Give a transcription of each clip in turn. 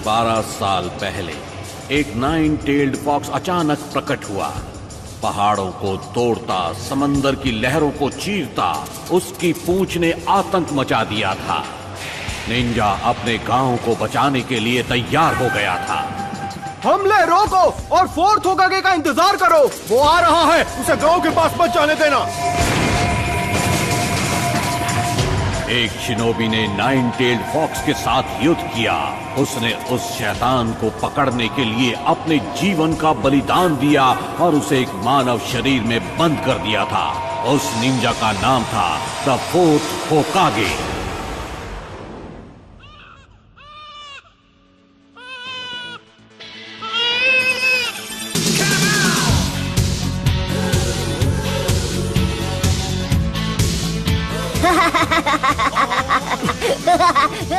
12 साल पहले एक 9-tailed फॉक्स अचानक प्रकट हुआ। पहाड़ों को तोड़ता, समंदर की लहरों को चीरता उसकी पूंछ ने आतंक मचा दिया था। निंजा अपने गांव को बचाने के लिए तैयार हो गया था। हमले रोको और फोर्थ होकागे का इंतजार करो, वो आ रहा है, उसे गांव के पास मत जाने देना। एक शिनोबी ने 9-tailed फॉक्स के साथ युद्ध किया। उसने उस शैतान को पकड़ने के लिए अपने जीवन का बलिदान दिया और उसे एक मानव शरीर में बंद कर दिया था। उस निंजा का नाम था द फोर्थ होकागे।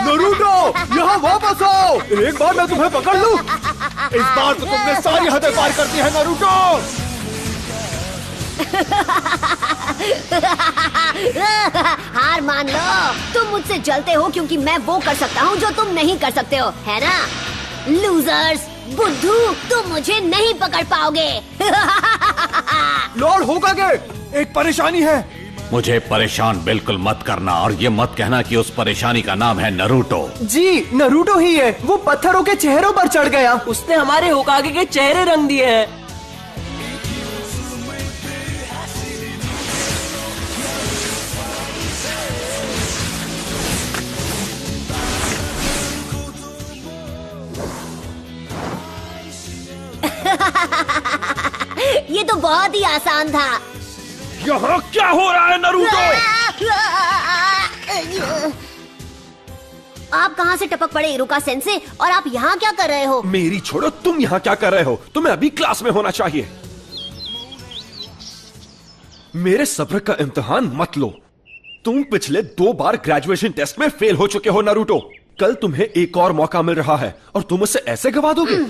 नरूटो, यहाँ वापस आओ। एक बार मैं तुम्हें पकड़ लूं। इस बार तो तुमने सारी हदें पार कर दी है नरूटो। हार मान लो, तुम मुझसे जलते हो क्योंकि मैं वो कर सकता हूँ जो तुम नहीं कर सकते हो, है ना? लूजर्स, बुद्धू, तुम मुझे नहीं पकड़ पाओगे। लॉर्ड होकागे, एक परेशानी है। मुझे परेशान बिल्कुल मत करना और ये मत कहना कि उस परेशानी का नाम है नरूटो। जी, नरूटो ही है। वो पत्थरों के चेहरों पर चढ़ गया। उसने हमारे होकागे के चेहरे रंग दिए हैं। ये तो बहुत ही आसान था। यहाँ क्या हो रहा है नरूटो? आप कहाँ से टपक पड़े इरुका सेंसे, और आप यहाँ क्या कर रहे हो? मेरी छोड़ो, तुम यहाँ क्या कर रहे हो? तुम्हें अभी क्लास में होना चाहिए। मेरे सब्र का इम्तिहान मत लो। तुम पिछले 2 बार ग्रेजुएशन टेस्ट में फेल हो चुके हो नरूटो। कल तुम्हें एक और मौका मिल रहा है और तुम उसे ऐसे गवा दोगे?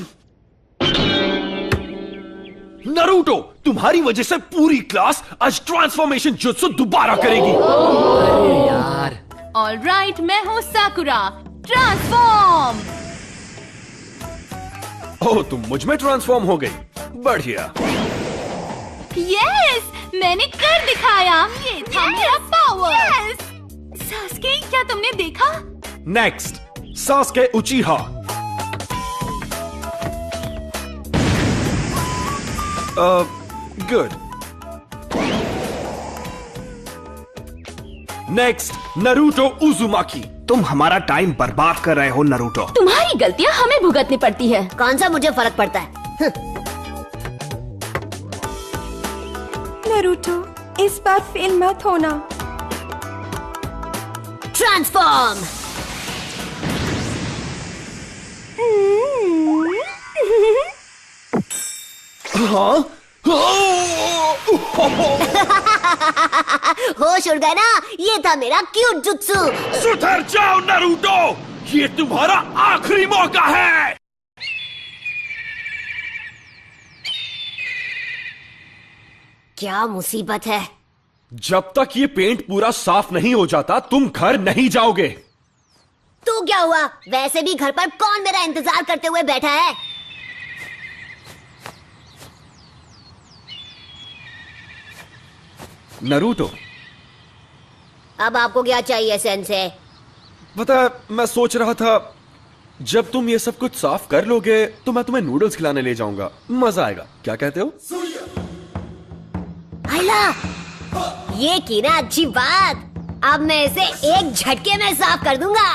नरूटो, तुम्हारी वजह से पूरी क्लास आज ट्रांसफॉर्मेशन जुत्सु दोबारा करेगी। अरे यार। ऑलराइट, मैं हूँ साकुरा। ट्रांसफॉर्म। ओह, तुम मुझ में ट्रांसफॉर्म हो गई। बढ़िया। यस, मैंने कर दिखाया। ये था मेरा पावर। यस। सास्के, क्या तुमने देखा? Next, Sasuke उचिहा। Good. Next, Naruto उजुमाकी। तुम हमारा टाइम बर्बाद कर रहे हो नरूटो। तुम्हारी गलतियाँ हमें भुगतनी पड़ती है। कौन सा मुझे फर्क पड़ता है? नरूटो, इस बार फेल मत होना। ट्रांसफॉर्म। हाँ? होश उड़ गया ना? ये था मेरा क्यूट जुत्सु। सुधर जाओ नरूटो, ये तुम्हारा आखिरी मौका है। क्या मुसीबत है? जब तक ये पेंट पूरा साफ नहीं हो जाता तुम घर नहीं जाओगे। तो क्या हुआ? वैसे भी घर पर कौन मेरा इंतजार करते हुए बैठा है? नरूटो, अब आपको क्या चाहिए सेंसे? पता, मैं सोच रहा था जब तुम ये सब कुछ साफ कर लोगे तो मैं तुम्हें नूडल्स खिलाने ले जाऊंगा। मजा आएगा, क्या कहते हो? आइला, ये की ना अच्छी बात। अब मैं इसे एक झटके में साफ कर दूंगा।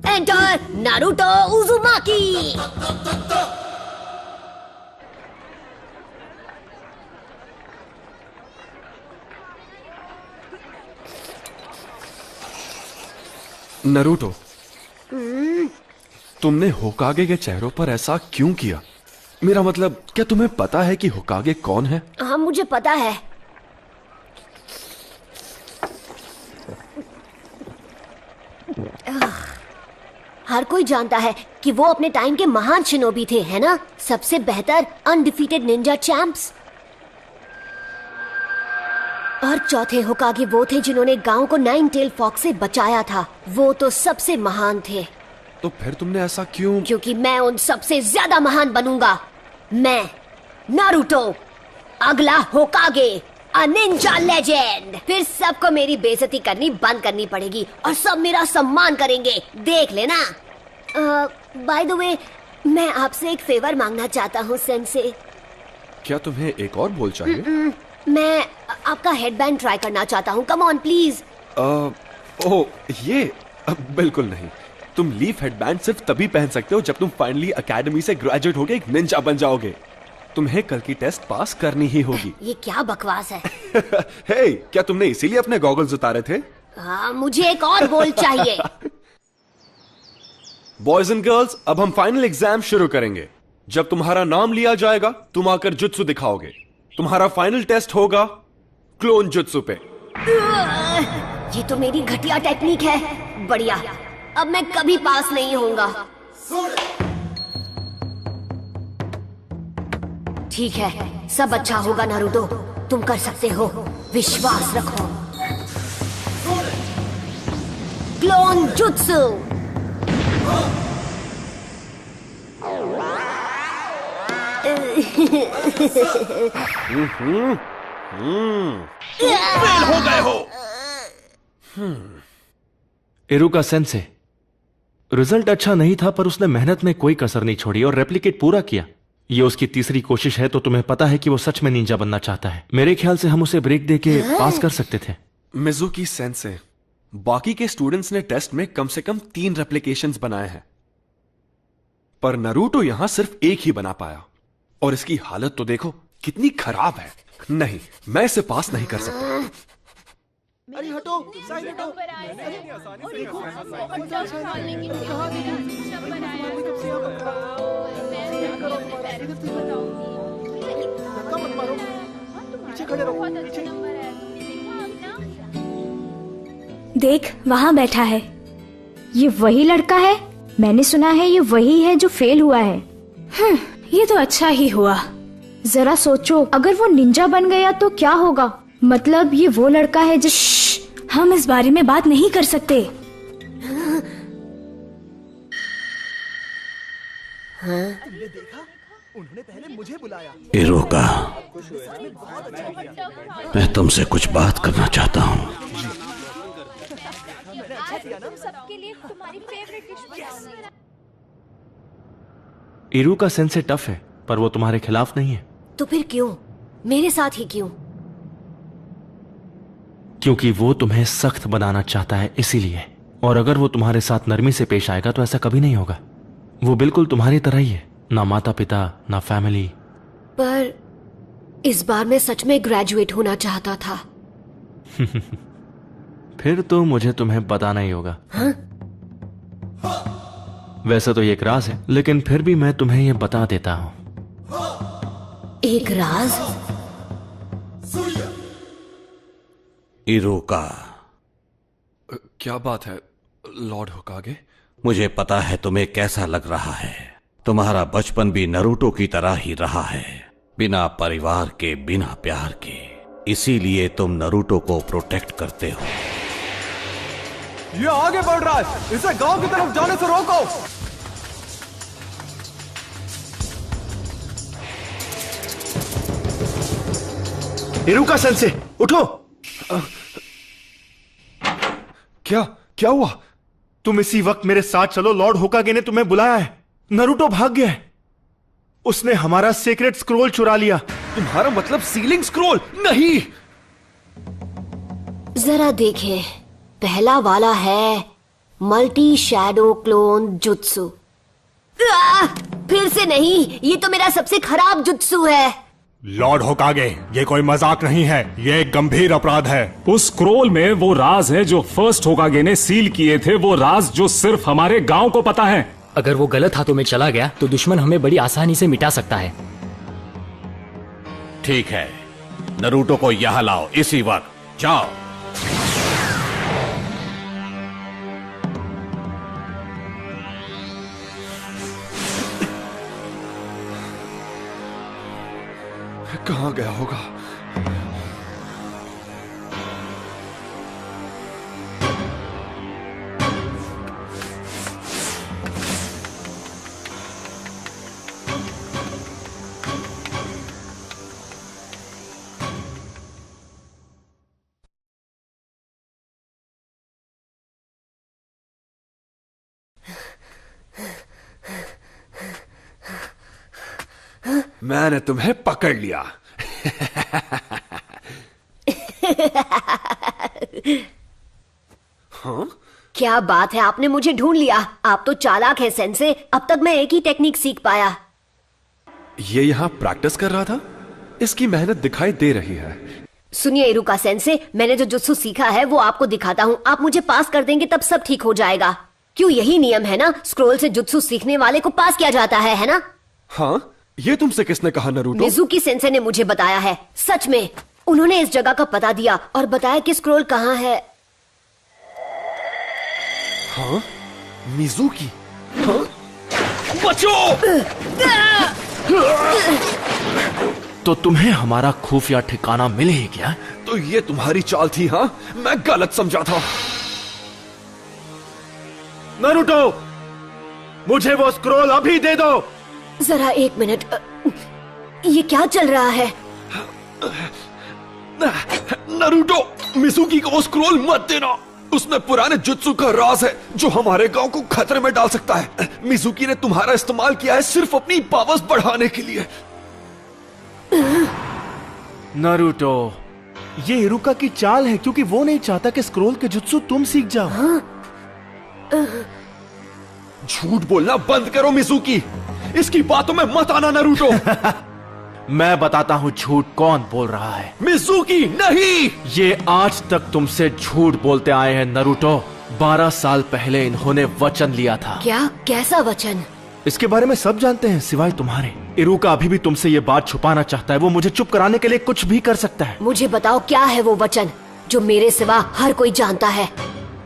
Enter Naruto उजुमाकी। नरूटो, तुमने होकागे के चेहरों पर ऐसा क्यों किया? मेरा मतलब, क्या तुम्हें पता है कि होकागे कौन है? हाँ, मुझे पता है। हर कोई जानता है कि वो अपने टाइम के महान शिनोबी थे, है ना? सबसे बेहतर अनडिफीटेड निंजा चैंप्स। और चौथे होकागे वो थे जिन्होंने गांव को 9-tailed फॉक्स से बचाया था। वो तो सबसे महान थे। तो फिर तुमने ऐसा क्यों? क्योंकि मैं उन सबसे ज्यादा महान बनूंगा। मैं नारुतो, अगला होकागे, अ निंजा लेजेंड। फिर सबको मेरी बेइज्जती करनी बंद करनी पड़ेगी और सब मेरा सम्मान करेंगे, देख लेना। बाय द वे, मैं आपसे एक फेवर मांगना चाहता हूँ सेंसे। क्या तुम्हें एक और बोल चाहिए? मैं आपका हेडबैंड ट्राई करना चाहता हूँ। Come on please. ओह ये बिल्कुल नहीं। तुम लीफ हेडबैंड सिर्फ तभी पहन सकते हो जब तुम फाइनली एकेडमी से ग्रेजुएट होके एक निंजा बन जाओगे। तुम्हें कल की टेस्ट पास करनी ही होगी। ये क्या बकवास है? हे, क्या तुमने इसीलिए अपने गॉगल्स उतारे थे? हाँ, मुझे एक और बोल चाहिए। बॉयज एंड गर्ल्स, अब हम फाइनल एग्जाम शुरू करेंगे। जब तुम्हारा नाम लिया जाएगा तुम आकर जुत्सु दिखाओगे। तुम्हारा फाइनल टेस्ट होगा क्लोन जुत्सु पे। ये तो मेरी घटिया टेक्निक है। बढ़िया, अब मैं कभी पास नहीं होऊंगा। ठीक है, सब अच्छा होगा नारुतो, तुम कर सकते हो, विश्वास रखो। Clone jutsu. फेल हो गए हो। इरुका सेंसे, रिजल्ट अच्छा नहीं था पर उसने मेहनत में कोई कसर नहीं छोड़ी और रेप्लिकेट पूरा किया। ये उसकी तीसरी कोशिश है, तो तुम्हें पता है कि वो सच में निंजा बनना चाहता है। मेरे ख्याल से हम उसे ब्रेक देके पास कर सकते थे। मिजुकी सेंसे, बाकी के स्टूडेंट्स ने टेस्ट में कम से कम 3 रेप्लिकेशंस बनाए हैं, पर नारुतो यहां सिर्फ एक ही बना पाया। और इसकी हालत तो देखो कितनी खराब है। नहीं, मैं इसे पास नहीं कर सकता। अरे हटो, साइड हटो। देख, वहाँ बैठा है। ये वही लड़का है? मैंने सुना है ये वही है जो फेल हुआ है। ये तो अच्छा ही हुआ। जरा सोचो, अगर वो निंजा बन गया तो क्या होगा? मतलब ये वो लड़का है जिस... हम इस बारे में बात नहीं कर सकते। इरुका, मैं तुमसे कुछ बात करना चाहता हूँ। इरुका सेंसे टफ है, पर वो तुम्हारे खिलाफ नहीं है। तो फिर क्यों? मेरे साथ ही क्यों? क्योंकि वो तुम्हें सख्त बनाना चाहता है, इसीलिए। और अगर वो तुम्हारे साथ नरमी से पेश आएगा तो ऐसा कभी नहीं होगा। वो बिल्कुल तुम्हारी तरह ही है, ना माता पिता ना फैमिली। पर इस बार मैं सच में ग्रेजुएट होना चाहता था। फिर तो मुझे तुम्हें बताना ही होगा। हाँ? वैसे तो ये एक राज है, लेकिन फिर भी मैं तुम्हें ये बता देता हूं। एक राज? इरुका, क्या बात है लॉर्ड होकागे? मुझे पता है तुम्हें कैसा लग रहा है। तुम्हारा बचपन भी नारुतो की तरह ही रहा है, बिना परिवार के, बिना प्यार के। इसीलिए तुम नारुतो को प्रोटेक्ट करते हो। ये आगे बढ़ रहा है, इसे गांव की तरफ जाने से रोको। इरुका सेंसे, उठो। क्या क्या हुआ? तुम इसी वक्त मेरे साथ चलो, लॉर्ड होकागे ने तुम्हें बुलाया है। नारुतो भाग गया है। उसने हमारा सीक्रेट स्क्रोल चुरा लिया। तुम्हारा मतलब सीलिंग स्क्रोल? नहीं। जरा देखें, पहला वाला है मल्टी शैडो क्लोन जुत्सु। फिर से नहीं, ये तो मेरा सबसे खराब जुत्सु है। लॉर्ड होकागे, ये कोई मजाक नहीं है, ये एक गंभीर अपराध है। उस स्क्रोल में वो राज है जो फर्स्ट होकागे ने सील किए थे, वो राज जो सिर्फ हमारे गांव को पता है। अगर वो गलत हाथों में चला गया तो दुश्मन हमें बड़ी आसानी से मिटा सकता है। ठीक है, नारुतो को यहां लाओ इसी वक्त। जाओ। कहां गया होगा? मैंने तुम्हें पकड़ लिया। हाँ? क्या बात है, आपने मुझे ढूंढ लिया। आप तो चालाक है सेंसे। अब तक मैं एक ही टेक्निक सीख पाया। ये यहाँ प्रैक्टिस कर रहा था? इसकी मेहनत दिखाई दे रही है। सुनिए इरुका सेंसे, मैंने जो जुत्सु सीखा है वो आपको दिखाता हूँ। आप मुझे पास कर देंगे तब सब ठीक हो जाएगा। क्यों, यही नियम है ना? स्क्रोल से जुत्सु सीखने वाले को पास किया जाता है ना? हाँ, ये तुमसे किसने कहा नरूटो? मिजुकी सेंसे ने मुझे बताया है। सच में, उन्होंने इस जगह का पता दिया और बताया कि स्क्रोल कहाँ है। हाँ? मिजुकी? हाँ? बचो! तो तुम्हें हमारा खुफिया ठिकाना मिले ही क्या? तो ये तुम्हारी चाल थी? हाँ, मैं गलत समझा था। नरूटो, मुझे वो स्क्रोल अभी दे दो। जरा एक मिनट, ये क्या चल रहा है? नरूटो, मिजुकी को वो स्क्रोल मत देना। उसमें पुराने जुत्सु का राज है जो हमारे गांव को खतरे में डाल सकता है। मिजुकी ने तुम्हारा इस्तेमाल किया है सिर्फ अपनी पावर्स बढ़ाने के लिए। नारुतो, ये इरुका की चाल है क्योंकि वो नहीं चाहता कि स्क्रोल के जुत्सु तुम सीख जाओ। झूठ बोलना बंद करो मिजुकी। इसकी बातों में मत आना नरूटो। मैं बताता हूँ झूठ कौन बोल रहा है। मिजुकी नहीं। ये आज तक तुमसे झूठ बोलते आए हैं नरूटो। 12 साल पहले इन्होंने वचन लिया था। क्या? कैसा वचन? इसके बारे में सब जानते हैं सिवाय तुम्हारे। इरुका अभी भी तुमसे ये बात छुपाना चाहता है। वो मुझे चुप कराने के लिए कुछ भी कर सकता है। मुझे बताओ क्या है वो वचन जो मेरे सिवा हर कोई जानता है।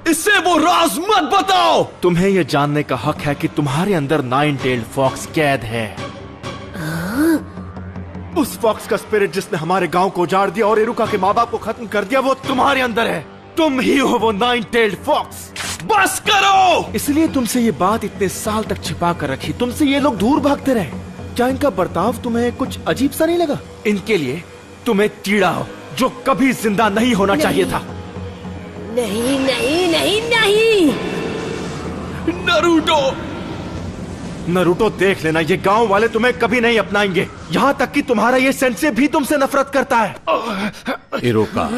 इससे वो राज मत बताओ। तुम्हें ये जानने का हक है कि तुम्हारे अंदर 9-टेल्ड फॉक्स कैद है। उस फॉक्स का स्पिरिट जिसने हमारे गांव को उजाड़ दिया और इरुका के माँ बाप को खत्म कर दिया, वो तुम्हारे अंदर है। तुम ही हो वो 9-टेल्ड फॉक्स। बस करो। इसलिए तुमसे ये बात इतने साल तक छिपा कर रखी। तुमसे ये लोग दूर भागते रहे। क्या इनका बर्ताव तुम्हें कुछ अजीब सा नहीं लगा? इनके लिए तुम एक कीड़ा हो जो कभी जिंदा नहीं होना चाहिए था। नहीं नहीं नहीं नहीं। नरूटो, नरूटो देख लेना, ये गांव वाले तुम्हें कभी नहीं अपनाएंगे। यहाँ तक कि तुम्हारा ये सेंसे भी तुमसे नफरत करता है। इरुका,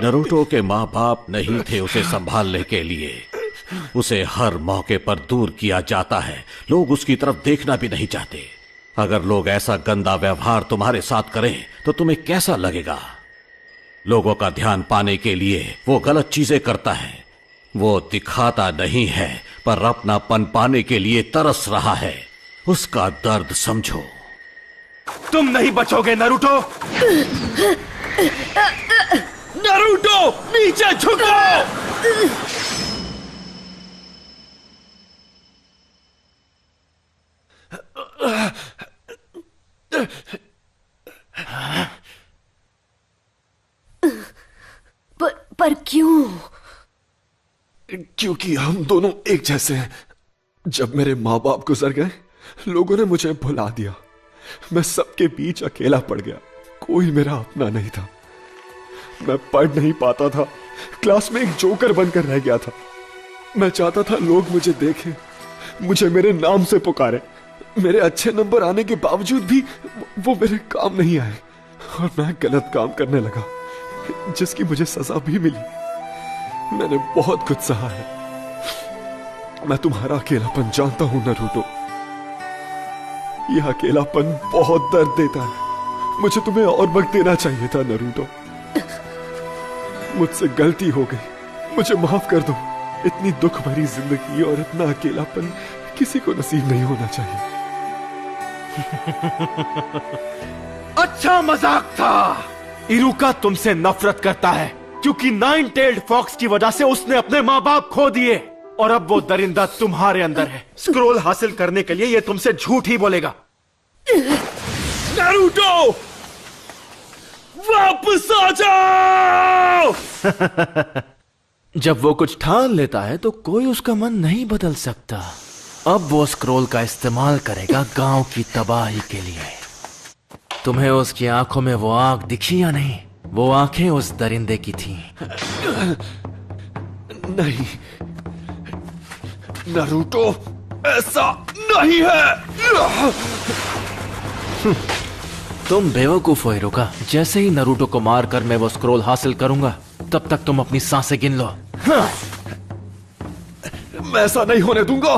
नरूटो के माँ बाप नहीं थे उसे संभालने के लिए। उसे हर मौके पर दूर किया जाता है। लोग उसकी तरफ देखना भी नहीं चाहते। अगर लोग ऐसा गंदा व्यवहार तुम्हारे साथ करें तो तुम्हें कैसा लगेगा? लोगों का ध्यान पाने के लिए वो गलत चीजें करता है। वो दिखाता नहीं है पर अपनापन पाने के लिए तरस रहा है। उसका दर्द समझो। तुम नहीं बचोगे नरूटो। नरूटो, नीचे झुको। पर क्यों? क्योंकि हम दोनों एक जैसे हैं। जब मेरे माँ बाप गुजर गए, लोगों ने मुझे भुला दिया। मैं सबके बीच अकेला पड़ गया। कोई मेरा अपना नहीं था। मैं पढ़ नहीं पाता था। क्लास में एक जोकर बनकर रह गया था। मैं चाहता था लोग मुझे देखें, मुझे मेरे नाम से पुकारें। मेरे अच्छे नंबर आने के बावजूद भी वो मेरे काम नहीं आए और मैं गलत काम करने लगा, जिसकी मुझे सजा भी मिली। मैंने बहुत कुछ सहा है। मैं तुम्हारा अकेलापन जानता हूं नरूटो। यह अकेलापन बहुत दर्द देता है। मुझे तुम्हें और वक्त देना चाहिए था नरूटो। मुझसे गलती हो गई, मुझे माफ कर दो। इतनी दुख भरी जिंदगी और इतना अकेलापन किसी को नसीब नहीं होना चाहिए। अच्छा मजाक था। इरुका तुमसे नफरत करता है क्योंकि 9-टेल्ड फॉक्स की वजह से उसने अपने माँ बाप खो दिए और अब वो दरिंदा तुम्हारे अंदर है। स्क्रोल हासिल करने के लिए ये तुमसे झूठ ही बोलेगा। नरूटो, वापस आ जाओ। जब वो कुछ ठान लेता है तो कोई उसका मन नहीं बदल सकता। अब वो स्क्रोल का इस्तेमाल करेगा गांव की तबाही के लिए। तुम्हें उसकी आंखों में वो आग दिखी या नहीं? वो आंखें उस दरिंदे की थीं। नहीं नरूटो, ऐसा नहीं है। तुम बेवकूफ हो हिरुका। जैसे ही नरूटो को मारकर मैं वो स्क्रोल हासिल करूंगा, तब तक तुम अपनी सांसें गिन लो। हाँ। मैं ऐसा नहीं होने दूंगा।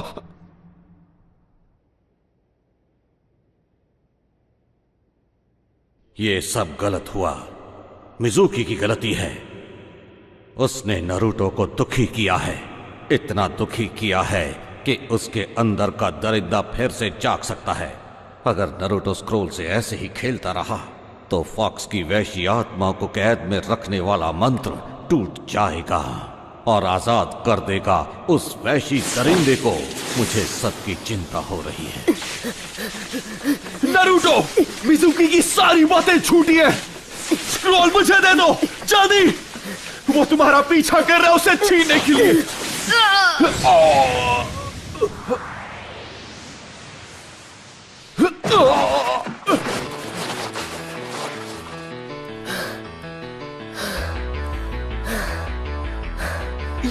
ये सब गलत हुआ। मिजुकी की गलती है। उसने नरूटो को दुखी किया है, इतना दुखी किया है कि उसके अंदर का दरिंदा फिर से जाग सकता है। अगर नरूटो स्क्रोल से ऐसे ही खेलता रहा तो फॉक्स की वैशी आत्मा को कैद में रखने वाला मंत्र टूट जाएगा और आजाद कर देगा उस वैशी दरिंदे को। मुझे सबकी चिंता हो रही है। नरूटो, मिजुकी की सारी बातें झूठी हैं। स्क्रोल मुझे दे दो जल्दी। वो तुम्हारा पीछा कर रहा है उसे छीनने के लिए।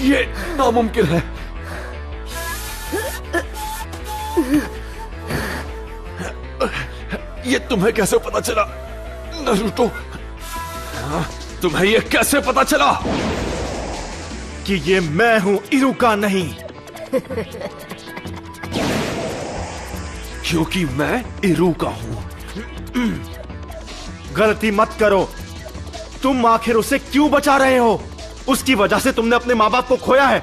ये नामुमकिन है। ये तुम्हें कैसे पता चला नरूटो? तुम्हें ये कैसे पता चला कि ये मैं हूं, इरुका नहीं? क्योंकि मैं इरुका हूं। गलती मत करो। तुम आखिर उसे क्यों बचा रहे हो? उसकी वजह से तुमने अपने माँ बाप को खोया है।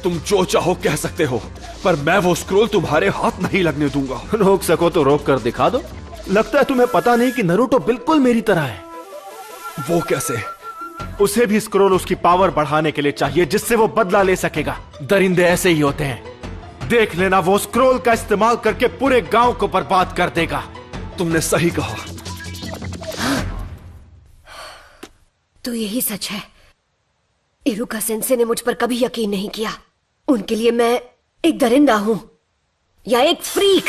तुम जो चाहो कह सकते हो, पर मैं वो स्क्रोल तुम्हारे हाथ नहीं लगने दूंगा। रोक सको तो रोक कर दिखा दो। लगता है तुम्हें पता नहीं कि नरूटो बिल्कुल मेरी तरह है। वो कैसे? उसे भी स्क्रोल उसकी पावर बढ़ाने के लिए चाहिए, जिससे वो बदला ले सकेगा। दरिंदे ऐसे ही होते हैं। देख लेना, वो स्क्रोल का इस्तेमाल करके पूरे गांव को बर्बाद कर देगा। तुमने सही कहा। तो यही सच है। इरुका सेंसे ने मुझ पर कभी यकीन नहीं किया। उनके लिए मैं एक दरिंदा हूं या एक फ्रीक।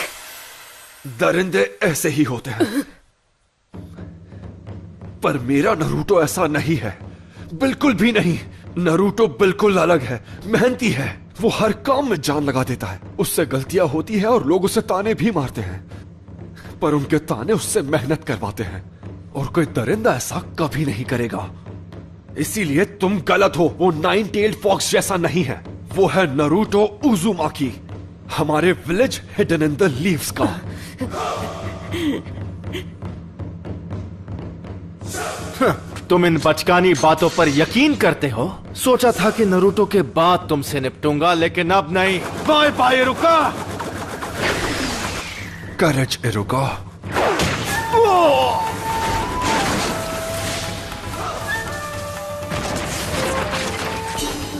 दरिंदे ऐसे ही होते हैं, पर मेरा नरूटो ऐसा नहीं है, बिल्कुल भी नहीं। नरूटो बिल्कुल अलग है, मेहनती है। वो हर काम में जान लगा देता है। उससे गलतियां होती है और लोग उसे ताने भी मारते हैं, पर उनके ताने उससे मेहनत करवाते हैं। और कोई दरिंदा ऐसा कभी नहीं करेगा। इसीलिए तुम गलत हो। वो नाइन टेल्ड फॉक्स जैसा नहीं है। वो है नरूटो उजुमाकी, हमारे village hidden in the leaves का। तुम इन बचकानी बातों पर यकीन करते हो? सोचा था कि नरूटो के बाद तुमसे निपटूंगा, लेकिन अब नहीं। Bye bye Iruka. Courage Iruka.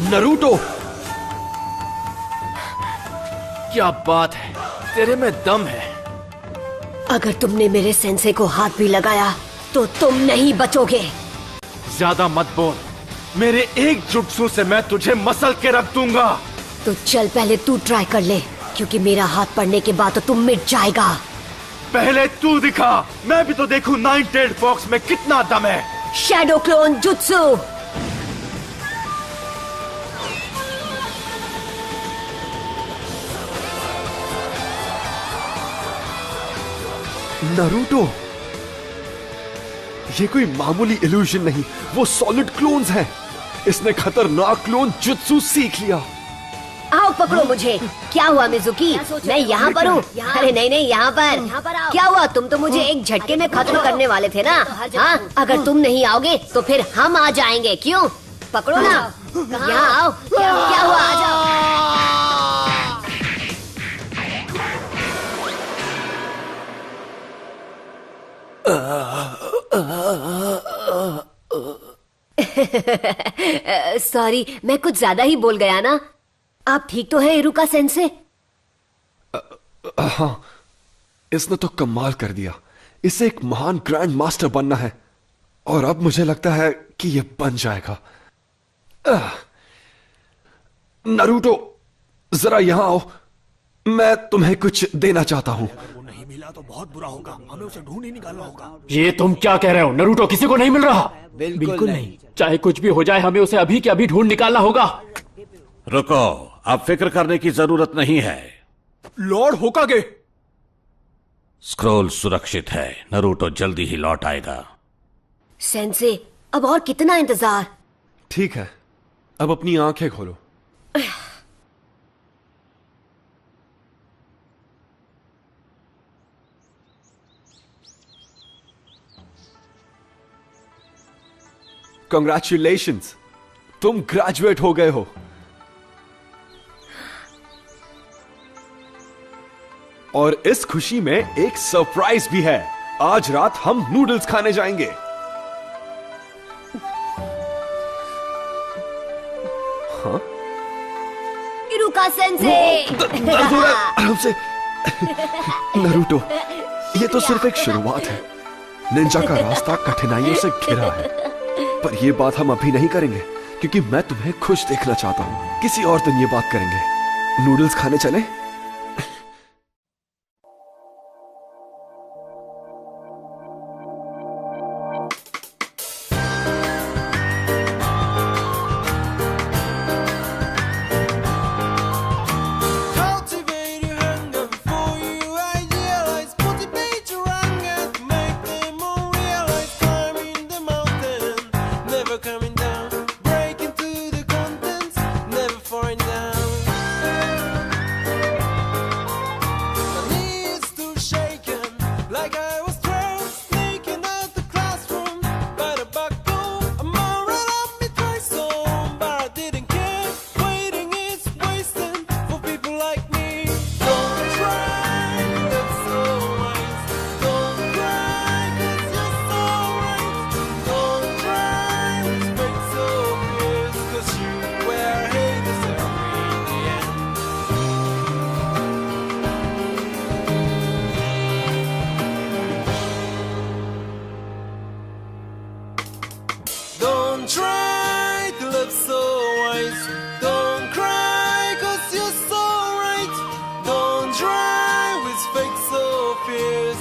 Naruto, क्या बात है, तेरे में दम है। अगर तुमने मेरे सेंसे को हाथ भी लगाया तो तुम नहीं बचोगे। ज्यादा मत बोल। मेरे एक जुट्सु से मैं तुझे मसल के रख दूंगा। तो चल पहले तू ट्राई कर ले, क्योंकि मेरा हाथ पड़ने के बाद तो तुम मिट जाएगा। पहले तू दिखा, मैं भी तो देखूं नाइन टेल्ड फॉक्स में कितना दम है। Shadow clone jutsu. नरूटो, ये कोई मामूली इल्यूजन नहीं, वो सॉलिड क्लोन्स हैं। इसने खतरनाक क्लोन जुत्सु सीख लिया। आओ पकड़ो मुझे। क्या हुआ मिजुकी? मैं यहाँ पर हूँ। अरे नहीं नहीं, यहाँ पर क्या हुआ? तुम तो मुझे एक झटके में खत्म करने वाले थे ना। हाँ, अगर तुम नहीं आओगे तो फिर हम आ जाएंगे। क्यों? पकड़ो ना, यहाँ आओ। क्या हुआ? आ जाओ। सॉरी, मैं कुछ ज्यादा ही बोल गया ना। आप ठीक तो है इरुका सेंसे? हाँ, इसने तो कमाल कर दिया। इसे एक महान ग्रैंड मास्टर बनना है, और अब मुझे लगता है कि ये बन जाएगा। नरूटो, जरा यहां आओ। मैं तुम्हें कुछ देना चाहता हूं। नहीं मिला तो बहुत बुरा होगा। हमें उसे ढूंढ ही निकालना होगा। ये तुम क्या कह रहे हो? नरूटो किसी को नहीं मिल रहा। बिल्कुल नहीं। चाहे कुछ भी हो जाए, हमें उसे अभी के अभी ढूंढ निकालना होगा। रुको, अब फिक्र करने की जरूरत नहीं है। लॉर्ड होकागे, स्क्रोल सुरक्षित है, नरूटो जल्दी ही लौट आएगा। सेंसे, अब और कितना इंतजार? ठीक है, अब अपनी आंखें खोलो। Congratulations, तुम ग्रेजुएट हो गए हो। और इस खुशी में एक सरप्राइज भी है। आज रात हम नूडल्स खाने जाएंगे। हाँ? इरुका सेंसे। आराम से। नरूटो, ये तो सिर्फ एक शुरुआत है। निंजा का रास्ता कठिनाइयों से घिरा है, पर यह बात हम अभी नहीं करेंगे क्योंकि मैं तुम्हें खुश देखना चाहता हूं। किसी और दिन ये बात करेंगे। नूडल्स खाने चलें?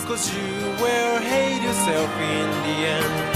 Cause you will hate yourself in the end.